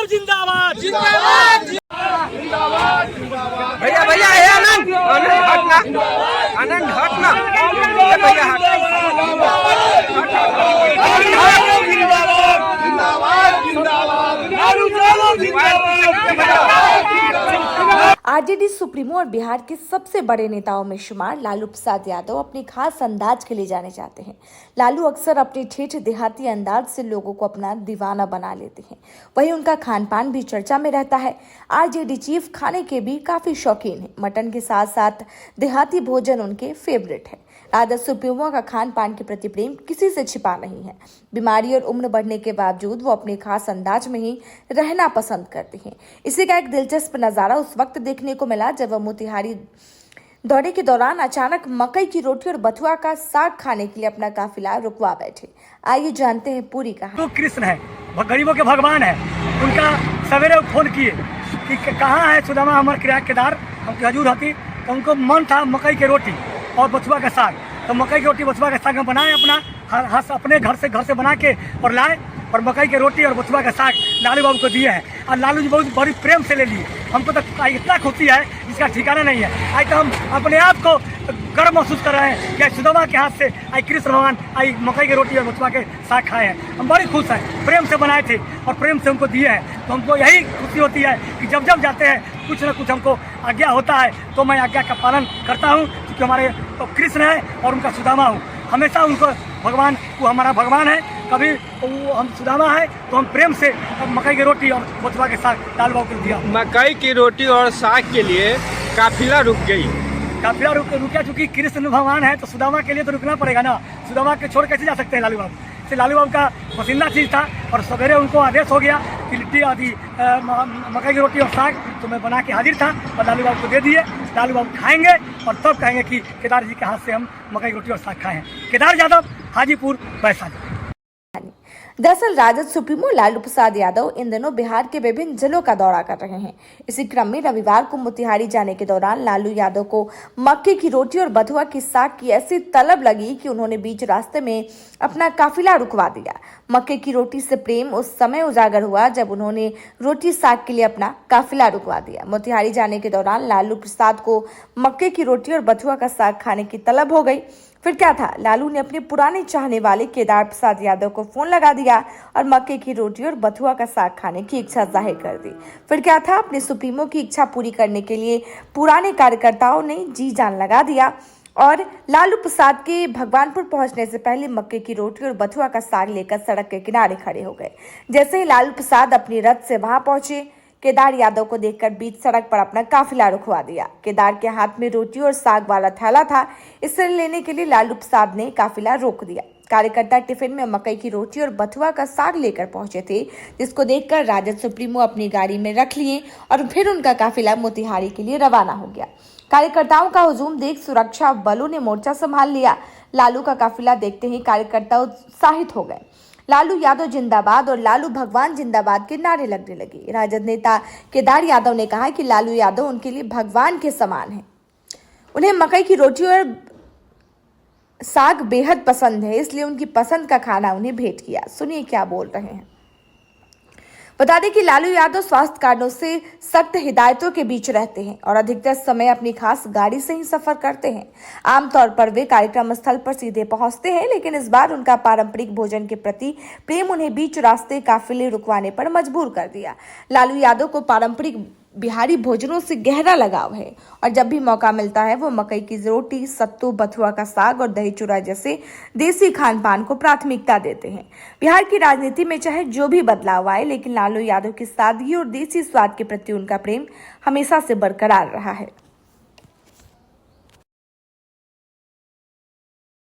जिंदाबाद। भैया भैया ये आनंद आनंद हटना, आनंद हटना, ये भैया आरजेडी सुप्रीमो और बिहार के सबसे बड़े नेताओं में शुमार लालू प्रसाद यादव अपने खास अंदाज के लिए जाने जाते हैं। लालू अक्सर अपने ठेठ देहाती अंदाज से लोगों को अपना दीवाना बना लेते हैं। वहीं उनका खान पान भी चर्चा में रहता है। आरजेडी चीफ खाने के भी काफी शौकीन है। मटन के साथ साथ देहाती भोजन उनके फेवरेट है। राजद सुप्रीमो का खान पान के प्रति प्रेम किसी से छिपा नहीं है। बीमारी और उम्र बढ़ने के बावजूद वो अपने खास अंदाज में ही रहना पसंद करते हैं। इसी का एक दिलचस्प नजारा उस वक्त देखने को मिला जब वह मोतिहारी दौरे के दौरान अचानक मकई की रोटी और बथुआ का साग खाने के लिए अपना काफिला रुकवा बैठे। आइए जानते हैं पूरी कहानी। तो कृष्ण है, गरीबों के भगवान है। उनका सवेरे फोन किए कि कहाँ है सुदामा हमारे किराया केदार, हमकी हजूर होती। तो उनको मन था मकई की रोटी और बथुआ का साग। तो मकई की रोटी बथुआ का साग हम बनाए अपने घर से बना के और लाए, और मकई की रोटी और बथुआ का साग लालू बाबू को दिए हैं। और लालू जी बहुत बड़ी प्रेम से ले लिए। हमको तो इतना खुशी है जिसका ठिकाना नहीं है। आज तो हम अपने आप को गर्व महसूस कर रहे हैं कि सुदामा के हाथ से आई कृष्ण भगवान आई मकई की रोटी और बथुआ के साग खाए हैं। हम बड़ी खुश हैं, प्रेम से बनाए थे और प्रेम से हमको दिए हैं। तो हमको यही खुशी होती है कि जब जब जाते हैं कुछ न कुछ हमको आज्ञा होता है, तो मैं आज्ञा का पालन करता हूँ, क्योंकि हमारे तो कृष्ण है और उनका सुदामा हूँ। हमेशा उनको भगवान, वो हमारा भगवान है। कभी वो हम सुदामा है तो हम प्रेम से मकई की रोटी और बथुआ के साग लालू बाबू को दिया। मकई की रोटी और साग के लिए काफिला रुक गई। काफिला रुका, चूंकि कृष्ण भगवान है तो सुदामा के लिए तो रुकना पड़ेगा ना। सुदामा के छोड़ कैसे जा सकते हैं लालू बाबू। से लालू बाबू का पसंदीदा चीज़ था और सवेरे उनको आदेश हो गया कि लिट्टी आदि मकई की रोटी और साग तो मैं बना के हाजिर था और लालू बाबू को दे दिए। लालू बाबू खाएंगे और तब कहेंगे कि केदार जी के हाथ से हम मकई की रोटी और साग खाए हैं। केदार यादव, हाजीपुर, वैशाली। दरअसल राजद सुप्रीमो लालू प्रसाद यादव इन दिनों बिहार के विभिन्न जिलों का दौरा कर रहे हैं। इसी क्रम में रविवार को मोतिहारी जाने के दौरान लालू यादव को मक्के की रोटी और बथुआ की साग की ऐसी तलब लगी कि उन्होंने बीच रास्ते में अपना काफिला रुकवा दिया। मक्के की रोटी से प्रेम उस समय उजागर हुआ जब उन्होंने रोटी साग के लिए अपना काफिला रुकवा दिया। मोतिहारी जाने के दौरान लालू प्रसाद को मक्के की रोटी और बथुआ का साग खाने की तलब हो गई। फिर क्या था, लालू ने अपने पुराने चाहने वाले केदार प्रसाद यादव को फोन लगा दिया और मक्के की रोटी और बथुआ का साग खाने की इच्छा जाहिर कर दी। फिर क्या था, अपने सुप्रीमो की इच्छा पूरी करने के लिए पुराने कार्यकर्ताओं ने जी जान लगा दिया और लालू प्रसाद के भगवानपुर पहुंचने से पहले मक्के की रोटी और बथुआ का साग लेकर सड़क के किनारे खड़े हो गए। जैसे ही लालू प्रसाद अपनी रथ से वहां पहुंचे, केदार यादव को देखकर बीच सड़क पर अपना काफिला रुकवा दिया। केदार के हाथ में रोटी और साग वाला थैला था, इसे लेने के लिए लालू प्रसाद ने काफिला रोक दिया। कार्यकर्ता टिफिन में मकई की रोटी और बथुआ का साग लेकर पहुंचे थे, जिसको देखकर राजद सुप्रीमो अपनी गाड़ी में रख लिए और फिर उनका काफिला मोतिहारी के लिए रवाना हो गया। कार्यकर्ताओं का हुजूम देख सुरक्षा बलों ने मोर्चा संभाल लिया। लालू का काफिला देखते ही कार्यकर्ता उत्साहित हो गए। लालू यादव जिंदाबाद और लालू भगवान जिंदाबाद के नारे लगने लगे। राजद नेता केदार यादव ने कहा कि लालू यादव उनके लिए भगवान के समान है। उन्हें मकई की रोटी और साग बेहद पसंद है, इसलिए उनकी पसंद का खाना उन्हें भेंट किया। सुनिए क्या बोल रहे हैं। बता दें कि लालू यादव स्वास्थ्य कारणों से सख्त हिदायतों के बीच रहते हैं और अधिकतर समय अपनी खास गाड़ी से ही सफर करते हैं। आमतौर पर वे कार्यक्रम स्थल पर सीधे पहुंचते हैं, लेकिन इस बार उनका पारंपरिक भोजन के प्रति प्रेम उन्हें बीच रास्ते काफिले रुकवाने पर मजबूर कर दिया। लालू यादव को पारंपरिक बिहारी भोजनों से गहरा लगाव है और जब भी मौका मिलता है वो मकई की रोटी, सत्तू, बथुआ का साग और दही चूड़ा जैसे देसी खान पान को प्राथमिकता देते हैं। बिहार की राजनीति में चाहे जो भी बदलाव आए, लेकिन लालू यादव की सादगी और देसी स्वाद के प्रति उनका प्रेम हमेशा से बरकरार रहा है।